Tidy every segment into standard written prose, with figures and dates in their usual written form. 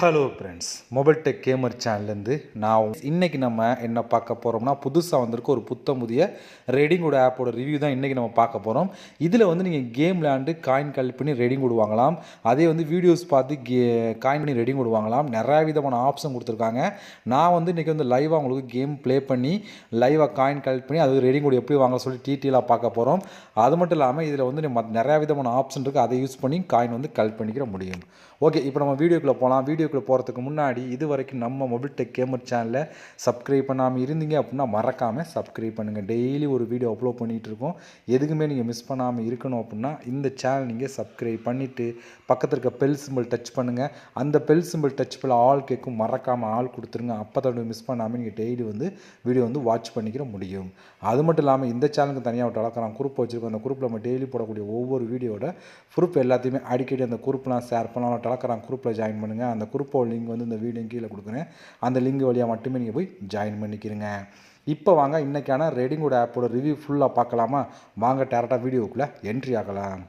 Hello friends, mobile tech gamer சேனல்லேருந்து இன்றைக்கி நம்ம என்ன பார்க்க போகிறோம்னா, புதுசாக வந்திருக்க ஒரு புதிய ரெடிங்கோட ஆப்போட ரிவ்யூ தான் இன்றைக்கி நம்ம பார்க்க போகிறோம். இதில் நீங்கள் கேம் விளையாண்டு காயின் கலெக்ட் பண்ணி ரெடிங் வாங்கலாம். அதே வீடியோஸ் பார்த்து காயின் பண்ணி ரெடிங் வாங்கலாம். நிறையா விதமான ஆப்ஷன் கொடுத்துருக்காங்க. நான் இன்றைக்கி லைவாக உங்களுக்கு கேம் ப்ளே பண்ணி லைவாக காயின் கலெக்ட் பண்ணி அது ரெடிங் எப்படி வாங்க சொல்லி டீட்டெயிலாக பார்க்க போகிறோம். அது மட்டும் இல்லாமல் இதில் நிறையா விதமான ஆப்ஷன் இருக்குது. அதை யூஸ் பண்ணி காயின் கலெக்ட் பண்ணிக்கிற முடியும். ஓகே, இப்போ நம்ம வீடியோக்குள்ளே போகலாம். வீடியோக்குள்ளே போகிறதுக்கு முன்னாடி இது வரைக்கும் நம்ம மொபைல் டெக் கேமர் சேனலை சப்ஸ்கிரைப் பண்ணாமல் இருந்தீங்க அப்படின்னா மறக்காமல் சப்ஸ்கிரைப் பண்ணுங்கள். டெய்லி ஒரு வீடியோ அப்லோட் பண்ணிகிட்டு இருக்கோம். எதுக்குமே நீங்கள் மிஸ் பண்ணாமல் இருக்கணும் அப்படின்னா இந்த சேனல் நீங்கள் சப்ஸ்கிரைப் பண்ணிவிட்டு பக்கத்தில் இருக்க பெல் சிம்பிள் டச் பண்ணுங்கள். அந்த பெல் சிம்பிள் டச் பண்ண ஆல் கேட்கும், மறக்காமல் ஆள் கொடுத்துருங்க. அப்போ தான் மிஸ் பண்ணாமல் நீங்கள் டெய்லி வீடியோ வாட்ச் பண்ணிக்கிற முடியும். அது மட்டும் இல்லாமல் இந்த சேனலுக்கு தனியாக ஒரு டெலகிராம் குரூப் வச்சுருக்கோம். அந்த குரூப்பில் நம்ம டெய்லி போடக்கூடிய ஒவ்வொரு வீடியோட ப்ரூஃப் எல்லாத்தையுமே அடிக்கடி அந்த குரூப்லாம் ஷேர் பண்ணலாம். டெலகிராம் குரூப்பில் ஜாயின் பண்ணுங்கள். அந்த குரூப்போட லிங்க் இந்த வீடியோ கீழே கொடுக்குறேன். அந்த லிங்க் வழியாக மட்டுமே நீங்கள் போய் ஜாயின் பண்ணிக்கிறீங்க. இப்போ வாங்க இன்றைக்கான ரெடிங்கோட ஆப்போட ரிவ்யூ ஃபுல்லாக பார்க்கலாமா? வாங்க டேரெக்டாக வீடியோக்குள்ளே என்ட்ரி ஆகலாம்.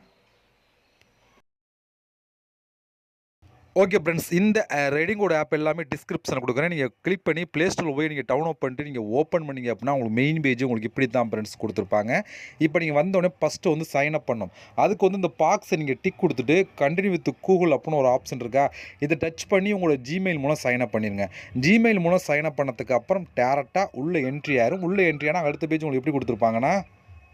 ஓகே ஃப்ரெண்ட்ஸ், இந்த ரெடிங்கோட ஆப் எல்லாமே டிஸ்கிரிப்ஷனில் கொடுக்குறேன். நீங்கள் கிளிக் பண்ணி ப்ளே ஸ்டோரில் போய் நீங்கள் டவுன்லோட் பண்ணிட்டு நீங்கள் ஓப்பன் பண்ணிங்க அப்படின்னா உங்களுக்கு மெயின் பேஜ் உங்களுக்கு இப்படி தான் ஃப்ரெண்ட்ஸ் கொடுத்துருப்பாங்க. இப்போ நீங்கள் வந்தோடனே ஃபஸ்ட்டு சைன் அப் பண்ணணும். அதுக்கு இந்த பாக்ஸை நீங்கள் டிக் கொடுத்துட்டு கண்டினியூ வித் கூகுள் அப்படின்னு ஒரு ஆப்ஷன் இருக்கா, இதை டச் பண்ணி உங்களோட ஜிமெயில் மூலம் சைன் அப் பண்ணிடுங்க. ஜிமெயில் மூலம் சைன் அப் பண்ணதுக்கு அப்புறம் டேரெக்டாக உள்ளே என்ட்ரி ஆயிரும். உள்ளே என்ட்ரி ஆனால் அடுத்த பேஜ் உங்களுக்கு எப்படி கொடுத்துருப்பாங்கன்னா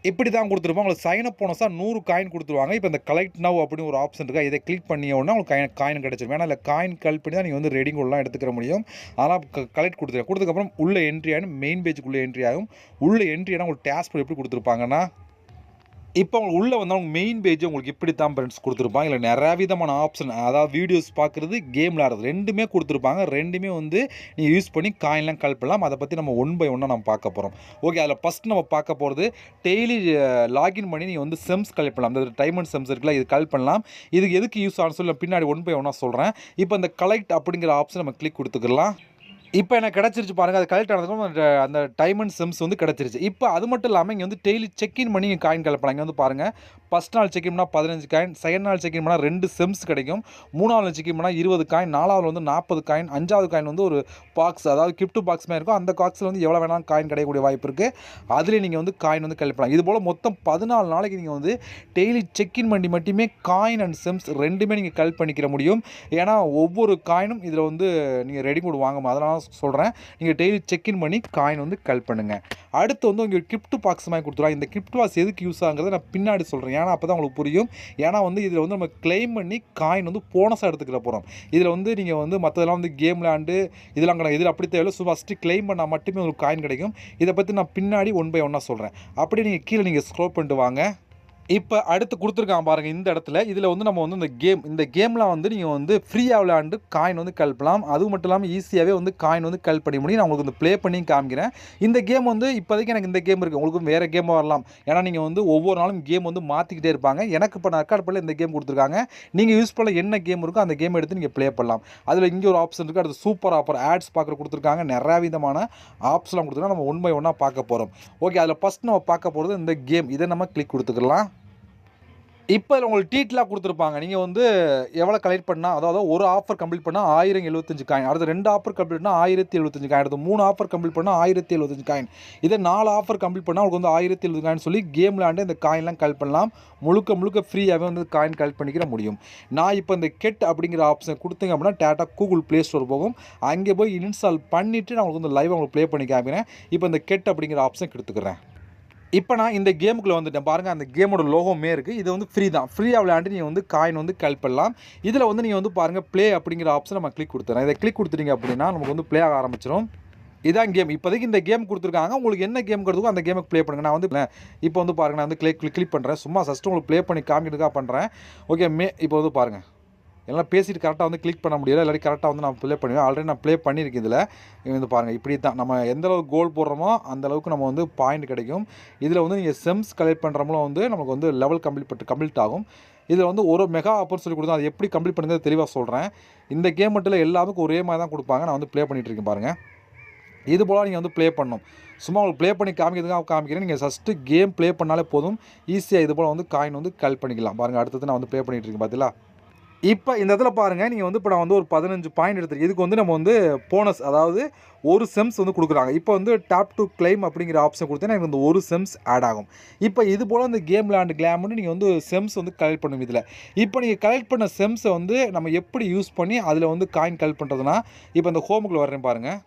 இப்படி தான் கொடுத்துருப்பாங்க. உங்களுக்கு சைன் அப் போனஸாக 100 காயின் கொடுத்துருவாங்க. இப்போ இந்த கலெக்ட் நவ் அப்படின்னு ஒரு ஆப்ஷன் இருக்கா, இதை கிளிக் பண்ணிய உடனே உங்களுக்கு காயின் கிடச்சிரும். ஏன்னா இல்லை காயின் கலெக்ட் பண்ணி தான் நீங்கள் ரெடிங் எல்லாம் எடுத்துக்கிற முடியும். அதனால் கலெக்ட் கொடுத்ததுக்கப்புறம் உள்ளே என்ட்ரி ஆகும். மெயின் பேஜுக்குள்ளே என்ட்ரி ஆகும். உள்ளே என்ட்ரி ஆனால் உங்களுக்கு டாஸ்க் எப்படி கொடுத்துருப்பாங்கன்னா, இப்போ உங்களுக்கு உள்ளே அவங்க மெயின் பேஜ் உங்களுக்கு இப்படி தான் ஃப்ரெண்ட்ஸ் கொடுத்துருப்பாங்க. இல்லை நிறையா விதமான ஆப்ஷன், அதாவது வீடியோஸ் பார்க்குறது, கேம் விளையாடுறது ரெண்டுமே கொடுத்துருப்பாங்க. ரெண்டுமே நீங்கள் யூஸ் பண்ணி காயின்லாம் கலெக்ட் பண்ணலாம். அதை பற்றி நம்ம ஒன் பை ஒன்னாக நம்ம பார்க்க போகிறோம். ஓகே, அதில் ஃபஸ்ட் நம்ம பார்க்க போகிறது டெய்லி லாகின் பண்ணி நீங்கள் செம்ஸ் கலெக்ட் பண்ணலாம். அந்த டைமண்ட் செம்ஸ் இருக்குல்ல, இது கலெக்ட் பண்ணலாம். இதுக்கு எதுக்கு யூஸ் ஆகும்னு சொல்லி பின்னாடி ஒன் பை ஒன்னாக சொல்கிறேன். இப்போ இந்த கலெக்ட் அப்படிங்கிற ஆப்ஷன் நம்ம கிளிக் கொடுத்துக்கலாம். இப்போ எனக்கு கிடச்சிருச்சு பாருங்கள். அது கலெக்ட் ஆனதுக்கும் அந்த டைமண்ட் செம்ஸ் கிடச்சிருச்சு. இப்போ அது மட்டும் இல்லாமல் இங்கே டெய்லி செக்இன் பண்ணி நீங்கள் காயின் கலெக்ட் பண்ணலாம். இங்கே பாருங்கள், ஃபஸ்ட் நாள் செக்இன் பண்ணால் 15 காயின், செகண்ட் நாள் செக்இன் பண்ணால் 2 செம்ஸ் கிடைக்கும், 3ஆவது நாள் செக்இன் பண்ணால் 20 காயின், 4ஆவது 40 காயின், 5ஆவது காயின் ஒரு பாக்ஸ், அதாவது கிஃப்ட் பாக்ஸ் மாதிரி இருக்கும். அந்த பாக்ஸில் எவ்வளோ வேணாலும் காயின் கிடைக்கக்கூடிய வாய்ப்பு இருக்குது. அதிலே நீங்கள் காயின் கலெக்ட் பண்ணலாம். இது போல் மொத்தம் 14 நாளைக்கு நீங்கள் டெய்லி செக்இன் பண்ணி மட்டுமே காயின் அண்ட் செம்ஸ் ரெண்டுமே நீங்கள் கலெக்ட் பண்ணிக்கிற முடியும். ஏன்னா ஒவ்வொரு காயினும் இதில் நீங்கள் ரெடி கூட வாங்கும். அதனால் சொல்கிறேன், நீங்கள் டெய்லி செக்இன் பண்ணி காயின் கலெக்ட் பண்ணுங்கள். அடுத்து உங்கள் கிஃப்ட் பாக்ஸ் மாதிரி கொடுத்துருவாங்க. இந்த கிஃப்ட் பாக்ஸ் எதுக்கு யூஸ் ஆகுங்கிறத நான் பின்னாடி சொல்கிறேன். ஏன்னா அப்போ தான் உங்களுக்கு புரியும். ஏன்னா இதில் நம்ம கிளைம் பண்ணி காயின் போனஸாக எடுத்துக்கிற போகிறோம். இதில் நீங்கள் மற்றதெல்லாம் கேம் விளையாண்டு இதெல்லாம் கிடையாது. இதில் அப்படி தேவையில்லை. ஃபஸ்ட்டு கிளைம் பண்ணால் மட்டுமே உங்களுக்கு காயின் கிடைக்கும். இதை பற்றி நான் பின்னாடி ஒன் பை ஒன்னாக சொல்கிறேன். அப்படியே நீங்கள் கீழே நீங்கள் ஸ்க்ரோல் பண்ணிட்டு வாங்க. இப்போ அடுத்து கொடுத்துருக்கான் பாருங்கள் இந்த இடத்துல. இதில் நம்ம இந்த கேமில் நீங்கள் ஃப்ரீயாக விளையாண்டு காயின் கலப்பலாம். அது மட்டும் இல்லாமல் ஈஸியாகவே காயின் கலெக்ட் பண்ணி முடியும். நான் உங்களுக்கு ப்ளே பண்ணி காமிக்கிறேன். இந்த கேம் இப்போதைக்கு எனக்கு இந்த கேம் இருக்குது. உங்களுக்கு வேறு கேமாக வரலாம். ஏன்னா நீங்கள் ஒவ்வொரு நாளும் கேம் மாற்றிக்கிட்டே இருப்பாங்க. எனக்கு இப்போ நான் ரெக்கார்ட் பண்ணல இந்த கேம் கொடுத்துருக்காங்க. நீங்கள் யூஸ் பண்ண என்ன கேம் இருக்கோ அந்த கேம் எடுத்து நீங்கள் ப்ளே பண்ணலாம். அதில் இங்கே ஒரு ஆப்ஷன் இருக்குது. அடுத்து சூப்பர் ஆஃபர் ஆட்ஸ் பார்க்குற கொடுத்துருக்காங்க. நிறையா விதமான ஆப்ஸ்லாம் கொடுத்துருக்காங்க. நம்ம ஒன் பை ஒன்னாக பார்க்க போகிறோம். ஓகே, அதில் ஃபஸ்ட் நம்ம பார்க்க போகிறது இந்த கேம். இதை நம்ம கிளிக் கொடுத்துக்கலாம். இப்போ இதில் உங்களுக்கு டீட்டெயிலாக கொடுத்துருப்பாங்க. நீங்கள் எவ்வளோ கலெக்ட் பண்ணால், அதாவது ஒரு ஆஃபர் கம்ப்ளீட் பண்ணால் 1075 காயின், அடுத்து 2 ஆஃபர் கம்ப்ளீட் பண்ணால் 1075 காயின், அடுத்து 3 ஆஃபர் கம்ப்ளீட் பண்ணால் 1075 காயின், இதை 4 ஆஃபர் கம்ப்ளீட் பண்ணால் உங்களுக்கு 1070 காயின் சொல்லி கேம் விளையாண்டு இந்த காயின்லாம் கலெக்ட் பண்ணலாம். முழுக்க ஃப்ரீயாகவே காயின் கலெக்ட் பண்ணிக்கிற முடியும். நான் இப்போ இந்த கெட் அப்படிங்கிற ஆப்ஷன் கொடுத்தீங்க அப்படின்னா டேட்டா கூகுள் ப்ளே ஸ்டோர் போகும். அங்கே போய் இன்ஸ்டால் பண்ணிவிட்டு நான் உங்களுக்கு லைவ் உங்களுக்கு ப்ளே பண்ணி காமிக்கிறேன். இப்போ இந்த கெட் அப்படிங்கிற ஆப்ஷன் எடுத்துக்கிறேன். இப்போ நான் இந்த கேமுக்குள்ளே வந்துட்டேன் பாருங்கள். அந்த கேமோட லோகோமே இருக்குது. இது ஃப்ரீ தான். ஃப்ரீயாக விளையாண்டு நீங்கள் காயின் கலெக்ட் பண்ணலாம். இதில் நீங்கள் பாருங்கள் ப்ளே அப்படிங்கிற ஆப்ஷன் நம்ம கிளிக் கொடுத்துறேன். இதை கிளிக் கொடுத்துட்டீங்க அப்படின்னா நமக்கு ப்ளே ஆக ஆரம்பிச்சிடும். இதான் கேம். இப்போதைக்கு இந்த கேம் கொடுத்துருக்காங்க. உங்களுக்கு என்ன கேம் கொடுத்துக்கோ அந்த கேமுக்கு ப்ளே பண்ணுங்கள். நான் இப்போ பாருங்கள், நான் கிளிக் பண்ணுறேன். சும்மா ஃபஸ்ட்டு உங்களுக்கு ப்ளே பண்ணி காமிக்கிறதுக்காக பண்ணுறேன். ஓகே, இப்போ பாருங்கள், எல்லாம் பேசிட்டு கரெக்டாக கிளிக் பண்ண முடியல. எல்லாரும் கரெக்டாக நான் ப்ளே பண்ணுவேன். ஆல்ரெடி நான் ப்ளே பண்ணியிருக்கேன். இதில் பாருங்கள், இப்படி தான் நம்ம எந்த அளவுக்கு கோல் போடுறோமோ அந்த அளவுக்கு நம்ம பாயிண்ட் கிடைக்கும். இதில் நீங்கள் செம்ஸ் கலெக்ட் பண்ணுறோமோ நமக்கு லெவல் கம்ப்ளீட் ஆகும். இதில் ஒரு மெகா ஆஃபர் சொல்லி கொடுத்தோம். அது எப்படி கம்ப்ளீட் பண்ணுறது தெளிவாக சொல்கிறேன். இந்த கேம் மட்டும் எல்லாத்துக்கும் ஒரே மாதிரி தான் கொடுப்பாங்க. நான் ப்ளே பண்ணிகிட்டு இருக்கேன் பாருங்கள். இது போல் நீங்கள் ப்ளே பண்ணணும். சும்மா உங்களுக்கு ப்ளே பண்ணி காமிக்கிறதுக்காக காமிக்கிறேன். நீங்கள் ஃபஸ்ட்டு கேம் ப்ளே பண்ணாலே போதும். ஈஸியாக இது போல் காயின் கலெக்ட் பண்ணிக்கலாம். பாருங்கள், அடுத்தது நான் ப்ளே பண்ணிகிட்டு இருக்கேன் பார்த்தீங்களா. இப்போ இந்த இடத்துல பாருங்கள், நீங்கள் வந்து இப்போ நான் வந்து ஒரு 15 பாயிண்ட் எடுத்துருக்கேன். இதுக்கு வந்து நம்ம வந்து போனஸ், அதாவது ஒரு செம்ஸ் வந்து கொடுக்குறாங்க. இப்போ வந்து டாப் டு கிளைம் அப்படிங்கிற ஆப்ஷன் கொடுத்தா எனக்கு இந்த ஒரு செம்ஸ் ஆட் ஆகும். இப்போ இது போல் இந்த கேம் லேண்ட் கிளாம்னு நீங்கள் வந்து செம்ஸ் வந்து கலெக்ட் பண்ணும் இதில். இப்போ நீங்கள் கலெக்ட் பண்ண செம்ஸை வந்து நம்ம எப்படி யூஸ் பண்ணி அதில் வந்து காயின் கலெக்ட் பண்ணுறதுனா, இப்போ இந்த ஹோமுக்குள்ளே வர்றேன் பாருங்கள்.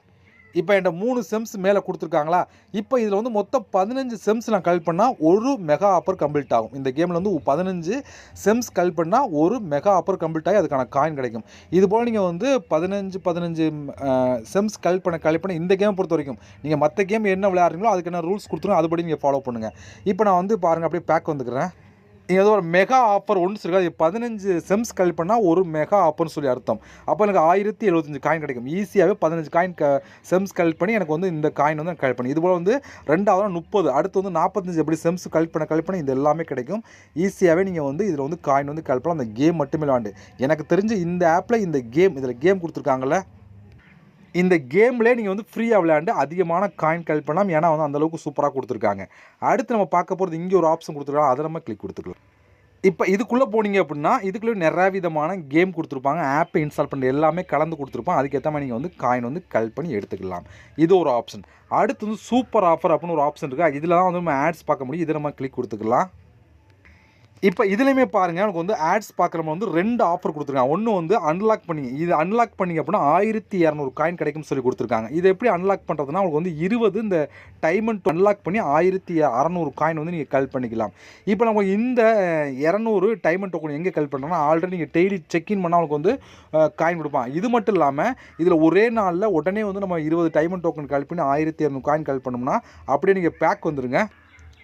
இப்போ என்கிட்ட 3 செம்ஸ் மேலே கொடுத்துருக்காங்களா. இப்போ இதில் வந்து மொத்தம் 15 செம்ஸ் நான் கலெக்ட் பண்ணால் ஒரு மெகா ஆஃபர் கம்ப்ளீட் ஆகும். இந்த கேமில் வந்து 15 செம்ஸ் கலெக்ட் பண்ணால் ஒரு மெகா ஆஃபர் கம்ப்ளீட் ஆகி அதுக்கான காயின் கிடைக்கும். இதுபோல் நீங்கள் வந்து 15 செம்ஸ் கலெக்ட் பண்ண இந்த கேமை பொறுத்த வரைக்கும் நீங்கள் மற்ற கேம் என்ன விளையாடுறீங்களோ அதுக்கு என்ன ரூல்ஸ் கொடுத்துரும், அதுபடி நீங்கள் ஃபாலோ பண்ணுங்கள். இப்போ நான் வந்து பாருங்கள், அப்படியே பேக் வந்துக்கிறேன். ஏதோ ஒரு மெகா ஆஃபர் ஒன்று சொல்லிருக்காது. 15 செம்ஸ் கலெக்ட் பண்ணால் ஒரு மெகா ஆஃபர்னு சொல்லி அர்த்தம். அப்போ எனக்கு 1075 காயின் கிடைக்கும். ஈஸியாகவே 15 காயின் செம்ஸ் கலெக்ட் பண்ணி எனக்கு வந்து இந்த காயின் வந்து கலெக்ட் பண்ணி, இதுபோல் வந்து 2வது 30, அடுத்து வந்து 45 எப்படி செம்ஸ் கலெக்ட் பண்ண இது எல்லாமே கிடைக்கும். ஈஸியாகவே நீங்கள் வந்து இதில் வந்து காயின் வந்து கலெக்ட் பண்ணலாம். அந்த கேம் மட்டுமே விளாண்டு எனக்கு தெரிஞ்சு இந்த ஆப்பில் இதில் கேம் கொடுத்துருக்காங்கல்ல, இந்த கேம்லேயே நீங்கள் வந்து ஃப்ரீயாக விளையாண்டு அதிகமான காயின் கலெக்ட் பண்ணலாம். ஏன்னா வந்து அந்தளவுக்கு சூப்பராக கொடுத்துருக்காங்க. அடுத்து நம்ம பார்க்க போகிறது இங்கே ஒரு ஆப்ஷன் கொடுத்துருக்காங்க, அதை நம்ம கிளிக் கொடுத்துக்கலாம். இப்போ இதுக்குள்ளே போனீங்க அப்படின்னா இதுக்குள்ளே நிறைய விதமான கேம் கொடுத்துருப்பாங்க. ஆப்பை இன்ஸ்டால் பண்ணுற எல்லாமே கலந்து கொடுத்துருப்பாங்க. அதுக்கேற்ற மாதிரி நீங்கள் வந்து காயின் வந்து கலெக்ட் பண்ணி எடுத்துக்கலாம். இது ஒரு ஆப்ஷன். அடுத்து வந்து சூப்பர் ஆஃபர் அப்படின்னு ஒரு ஆப்ஷன் இருக்குது. இதில் தான் வந்து நம்ம ஆட்ஸ் பார்க்க முடியும். இதை நம்ம கிளிக் கொடுத்துக்கலாம். இப்போ இதுலையுமே பாருங்கள், எனக்கு வந்து ஆட்ஸ் பார்க்குறவங்க வந்து 2 ஆஃபர் கொடுத்துருக்காங்க. ஒன்று வந்து அன்லாக் பண்ணி, இது அன்லாக் பண்ணிங்க அப்படின்னா 1200 காயின் கிடைக்கும்னு சொல்லி கொடுத்துருக்காங்க. இதை எப்படி அன்லாக் பண்ணுறதுனா, உங்களுக்கு வந்து 20 இந்த டைமண்ட் அன்லாக் பண்ணி 1600 காயின் வந்து நீங்கள் கலெக்ட் பண்ணிக்கலாம். இப்போ நம்ம இந்த 200 டைமண்ட் டோக்கன் எங்கே கலெக்ட் பண்ணுறோம்னா, ஆல்ரெடி நீங்கள் டெய்லி செக்இன் பண்ணால் உங்களுக்கு வந்து காயின் கொடுப்பான். இது மட்டும் இல்லாமல் இதில் ஒரே நாளில் உடனே வந்து நம்ம 20 டைமண்ட் டோக்கன் கலெக்ட் பண்ணி 1200 காயின் கலெக்ட் பண்ணோம்னா அப்படியே நீங்கள் பேக் வந்துருங்க.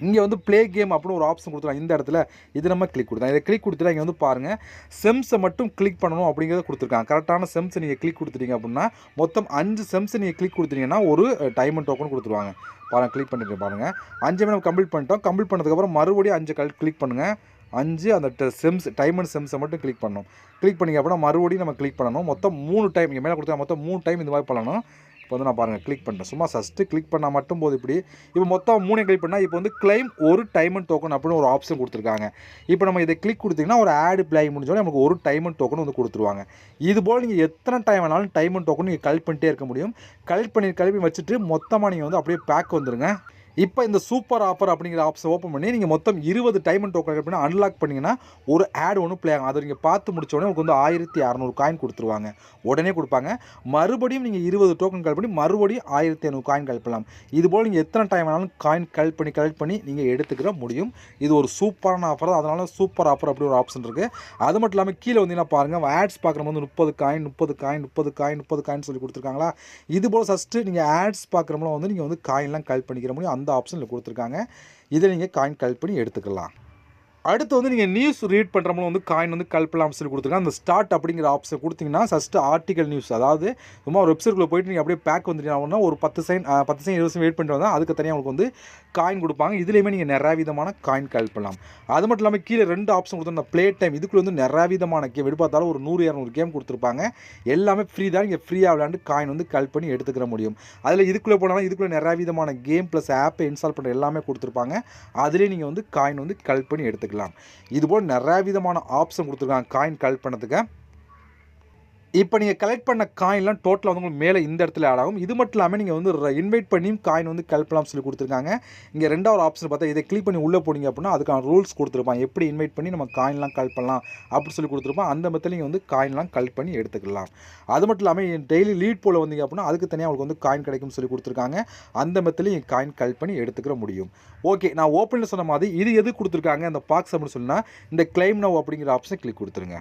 இங்கே வந்து ப்ளே கேம் அப்படின்னு ஒரு ஆப்ஷன் கொடுத்துருக்காங்க. இந்த இடத்துல இது நம்ம கிளிக் கொடுத்தோம். இதை கிளிக் கொடுத்துட்டா இங்கே வந்து பாருங்கள், செம்ஸை மட்டும் கிளிக் பண்ணணும் அப்படிங்கிறத கொடுத்துருக்காங்க. கரெக்டான செம்ஸை நீங்கள் கிளிக் கொடுத்துட்டீங்க அப்படின்னா மொத்தம் 5 செம்ஸை நீங்கள் கிளிக் கொடுத்துட்டீங்கன்னா ஒரு டைமண்ட் டோக்கன் கொடுத்துருவாங்க. பாருங்கள், கிளிக் பண்ணிட்டு பாருங்கள். 5 நம்ம கம்ப்ளீட் பண்ணிட்டோம். கம்ப்ளீட் பண்ணதுக்கப்புறம் மறுபடியும் 5 கிளிக் பண்ணுங்கள். 5 அந்த செம்ஸ் டைமண்ட் செம்ஸை மட்டும் கிளிக் பண்ணணும். கிளிக் பண்ணிங்க அப்படின்னா மறுபடியும் நம்ம கிளிக் பண்ணணும். மொத்தம் 3 டைம் இங்கே மேலே கொடுத்தா மொத்தம் 3 டைம் இந்த மாதிரி பண்ணணும். இப்போ வந்து நான் பாருங்கள் கிளிக் பண்ணுறேன். சும்மா ஃபஸ்ட்டு கிளிக் பண்ணால் மட்டும் போது இப்படி. இப்போ மொத்தம் 3 கிளிக் பண்ணால் இப்போ வந்து கிளைம் ஒரு டைமண்ட் டோக்கன் அப்படின்னு ஒரு ஆப்ஷன் கொடுத்துருக்காங்க. இப்போ நம்ம இதை கிளிக் கொடுத்தீங்கன்னா ஒரு ஆட் பிளே முடிஞ்சோடனே நமக்கு ஒரு டைமண்ட் டோக்கன் வந்து கொடுத்துருவாங்க. இதுபோல் நீங்கள் எத்தனை டைம் வேணாலும் டைமண்ட் டோக்கன் நீங்கள் கலெக்ட் பண்ணிட்டே இருக்க முடியும். கலெக்ட் பண்ணி வச்சுட்டு மொத்தமாக நீங்கள் வந்து அப்படியே பேக் வந்துடுங்க. இப்போ இந்த சூப்பர் ஆஃபர் அப்படிங்கிற ஆப்ஷன் ஓப்பன் பண்ணி நீங்கள் மொத்தம் 20 டைமண்ட் டோக்கன் பண்ணி அன்லாக் பண்ணிங்கன்னா ஒரு ஆட் ஒன்று ப்ளே ஆகும். அதை நீங்கள் பார்த்து முடிச்சோடனே உங்களுக்கு வந்து 1600 காயின் கொடுத்துருவாங்க. உடனே கொடுப்பாங்க. மறுபடியும் நீங்கள் 20 டோக்கன் கலெக்ட் பண்ணி மறுபடியும் 1500 காயின் கலெக்ட் பண்ணலாம். இதுபோல் நீங்கள் எத்தனை டைம் வேணாலும் காயின் கலெக்ட் பண்ணி நீங்கள் எடுத்துக்கிற முடியும். இது ஒரு சூப்பரான ஆஃபர் தான். அதனால சூப்பர் ஆஃபர் அப்படி ஒரு ஆப்ஷன் இருக்குது. அது மட்டும் இல்லாமல் கீழே வந்தீங்கன்னா பாருங்கள், ஆட்ஸ் பார்க்குறவங்க வந்து 30 காயின் சொல்லி கொடுத்துருக்காங்களா. இதுபோல் ஃபஸ்ட்டு நீங்கள் ஆட்ஸ் பார்க்குறவங்களும் வந்து நீங்கள் வந்து காயின்லாம் கலெக்ட் பண்ணிக்கிற முடியும். அந்த ஆப்ஷனில் கொடுத்துருக்காங்க. இதை நீங்கள் காயின் கலெக்ட் பண்ணி எடுத்துக்கலாம். அடுத்து வந்து நீங்கள் நியூஸ் ரீட் பண்ணுறவங்களும் வந்து காயின் வந்து கலெக்ட் பண்ணலாம் சொல்லி கொடுத்துருக்காங்க. அந்த ஸ்டார்ட் அப்படிங்கிற ஆப்ஷன் கொடுத்தீங்கன்னா ஃபஸ்ட்டு ஆர்டிகல் நியூஸ், அதாவது சும்மா ஒரு வெப்சைட்குள்ளே போயிட்டு நீங்கள் அப்படியே பேக் வந்துட்டீங்கன்னா ஒரு 10 செகண்ட் 20 செகண்ட் வெயிட் பண்ணிட்டு வந்தால் அதுக்கு தனியாக உங்களுக்கு வந்து காயின் கொடுப்பாங்க. இதுலேயுமே நீங்கள் நிறைய விதமான காயின் கலெக்ட் பண்ணலாம். அது மட்டும் இல்லாமல் கீழே 2 ஆப்ஷன் கொடுத்துருந்த ப்ளே டைம், இதுக்குள்ள வந்து நிறைய விதமான கேம் எடுப்பாத்தாலும் ஒரு 100-200 கேம் கொடுத்துருப்பாங்க. எல்லாமே ஃப்ரீ தான். நீங்கள் ஃப்ரீயாக விளையாண்டு காயின் வந்து கலெக்ட் பண்ணி எடுத்துக்கிற முடியும். அதில் இதுக்குள்ளே போனாலும் இதுக்குள்ளே நிறைய விதமான கேம் ப்ளஸ் ஆப்பை இன்ஸ்டால் பண்ணுற எல்லாமே கொடுத்துருப்பாங்க. அதிலே நீங்கள் வந்து காயின் வந்து கலெக்ட் பண்ணி எடுத்துக்கலாம். இதுபோல் நிறைய விதமான ஆப்ஷன் கொடுத்துருக்காங்க காயின் கலெக்ட் பண்ணதுக்கு. இப்போ நீங்கள் கலெக்ட் பண்ண காயின்லாம் டோட்டலாக வந்து உங்களுக்கு மேலே இந்த இடத்துல ஆட் ஆகும். இது மட்டும் இல்லாமல் நீங்கள் வந்து இன்வைட் பண்ணியும் காயின் வந்து கலெக்ட் பண்ணலாம் சொல்லி கொடுத்துருக்காங்க. இங்கே 2வது ஆப்ஷன் பார்த்தா இதை கிளிக் பண்ணி உள்ளே போனீங்க அப்படின்னா அதுக்கான ரூல்ஸ் கொடுத்துருப்பாங்க. எப்படி இன்வைட் பண்ணி நம்ம காயின்லாம் கலெக்ட் பண்ணலாம் அப்படி சொல்லி கொடுத்துருப்போம். அந்த மெத்தட் நீங்கள் வந்து காயின்லாம் கலெக்ட் பண்ணி எடுத்துக்கலாம். அது மட்டும் இல்லாமல் டெய்லி லீட் போல் வந்தீங்க அப்படின்னா அதுக்கு தனியாக உங்களுக்கு வந்து காயின் கிடைக்கும்னு சொல்லி கொடுத்துருக்காங்க. அந்த மெத்தட்லையும் காயின் கலெக்ட் பண்ணி எடுத்துக்கிற முடியும். ஓகே, நான் ஓப்பனில் சொன்ன மாதிரி இது எது கொடுத்துருக்காங்க அந்த பாக்ஸ் அப்படின்னு சொன்னால் இந்த கிளைம் நவ் அப்படிங்கிற ஆப்ஷனை கிளிக் கொடுத்துருங்க.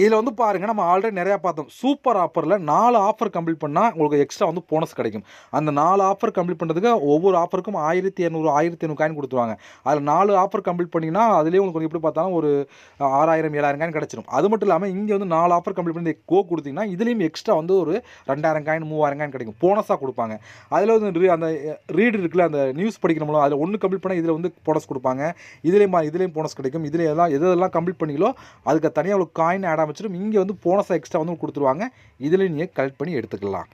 இதில் வந்து பாருங்கள், நம்ம ஆல்ரெடி நிறையா பார்த்தோம். சூப்பர் ஆஃபரில் 4 ஆஃபர் கம்ப்ளீட் பண்ணால் உங்களுக்கு எக்ஸ்ட்ரா வந்து போனஸ் கிடைக்கும். அந்த 4 ஆஃபர் கம்ப்ளீட் பண்ணுறதுக்கு ஒவ்வொரு ஆஃபருக்கும் 1200 காயின் கொடுத்துருவாங்க. அதில் 4 ஆஃபர் கம்ப்ளீட் பண்ணிங்கன்னா அதுலேயே உங்களுக்கு எப்படி பார்த்தாலும் ஒரு 6000-7000 காயின் கிடச்சிடும். அது மட்டும் இல்லாமல் இங்கே வந்து 4 ஆஃபர் கம்ப்ளீட் பண்ணி கோ கொடுத்தீங்கன்னா இதுலேயும் எக்ஸ்ட்ரா வந்து ஒரு 2000 காயின் 3000 காயின் கிடைக்கும். போனஸாக கொடுப்பாங்க. அதில் வந்து அந்த ரீடு இருக்குல்ல, அந்த நியூஸ் படிக்கணுமோ அதில் ஒன்று கம்ப்ளீட் பண்ணால் இதில் வந்து போனஸ் கொடுப்பாங்க. இதுலேயும் போனஸ் கிடைக்கும். இதில் எதெல்லாம் கம்ப்ளீட் பண்ணிங்களோ அதுக்கு தனியாக உங்களுக்கு காயின் ஆட் வச்சிடும். இங்கே வந்து போனஸாக எக்ஸ்ட்ரா வந்து கொடுத்துருவாங்க. இதில் நீங்கள் கலெக்ட் பண்ணி எடுத்துக்கலாம்.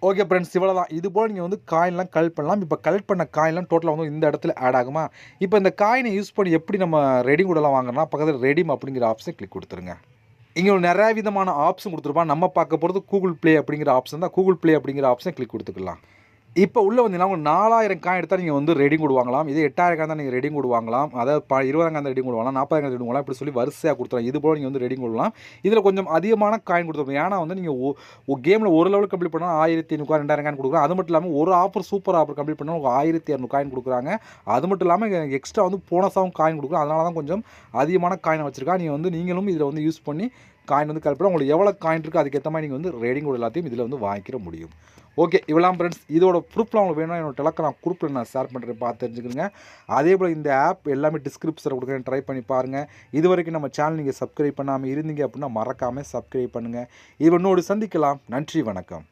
ஓகே ஃப்ரெண்ட்ஸ், இவ்வளோ தான். இது போல் நீங்கள் வந்து காயின்லாம் கலெக்ட் பண்ணலாம். இப்போ கலெக்ட் பண்ண காயின்லாம் டோட்டலாக வந்து இந்த இடத்துல ஆட் ஆகுமா. இப்போ இந்த காயினை யூஸ் பண்ணி எப்படி நம்ம ரெடிம் கூடலாம் வாங்கினா பக்கத்தில் ரெடிம் அப்படிங்கிற ஆப்ஷனை கிளிக் கொடுத்துருங்க. இங்கே நிறைய விதமான ஆப்ஷன் கொடுத்துருப்பான். நம்ம பார்க்க போகிறது கூகுள் ப்ளே அப்படிங்கிற ஆப்ஷன் தான். கூகுள் ப்ளே அப்படிங்கிற ஆப்ஷனை கிளிக் கொடுத்துக்கலாம். இப்போ உள்ளே வந்தீங்கன்னா உங்களுக்கு 4000 காயின் எடுத்தால் நீங்கள் வந்து ரெடிங் கோட் வாங்கலாம். இதே 8000 காயின் தான் நீங்கள் ரெடிங் கோட் வாங்கலாம். அதாவது 20,000 காயின் ரெடிங் கோட் வாங்கலாம், 40,000 ரெடிங் வாங்கலாம். இப்படி சொல்லி வரிசையாக கொடுத்துருவாங்க. இது போல் நீங்கள் வந்து ரெடிங் கோட்லாம். இதில் கொஞ்சம் அதிகமான காயின் கொடுத்துருப்போம். ஏன்னா வந்து நீங்கள் கேமில் ஒரு லெவல் கம்ப்ளீட் பண்ணால் 1500 காயின் 2000 காயின் கொடுக்குறாங்க. அது மட்டும் இல்லாமல் ஒரு ஆஃபர் சூப்பர் ஆஃபர் கம்ப்ளீட் பண்ணால் உங்களுக்கு 1200 காயின் கொடுக்குறாங்க. அது மட்டும் இல்லாமல் எக்ஸ்ட்ரா வந்து போனஸாகவும் காயின் கொடுக்குறாங்க. அதனால தான் கொஞ்சம் அதிகமான காயினை வச்சுருக்கா. நீங்கள் வந்து நீங்களும் இதில் வந்து யூஸ் பண்ணி காயின் வந்து கலெக்ட் பண்ணால் உங்களுக்கு எவ்வளோ காயின் இருக்குது அதுக்கேற்ற மாதிரி நீங்கள் வந்து ரெடிங் கோட் எல்லாத்தையும் இதில் வந்து வாங்கிக்கிற முடியும். ஓகே, இவ்வளோ ஃப்ரெண்ட்ஸ். இதோட ப்ரூஃப்லாம் உங்களுக்கு வேணும்னா என்னோட டெலகிராம் குரூப்பில் நான் ஷேர் பண்ணுறேன், பார்த்து தெரிஞ்சுக்கிறேங்க. அதே போல் இந்த ஆப் எல்லாமே டிஸ்கிரிப்ஷனில் கொடுக்குறேன், ட்ரை பண்ணி பாருங்கள். இது வரைக்கும் நம்ம சேனல் நீங்கள் சப்ஸ்கிரைப் பண்ணாமல் இருந்தீங்க அப்படின்னா மறக்காமல் சப்ஸ்கிரைப் பண்ணுங்கள். இது இன்னொரு சந்திக்கலாம். நன்றி, வணக்கம்.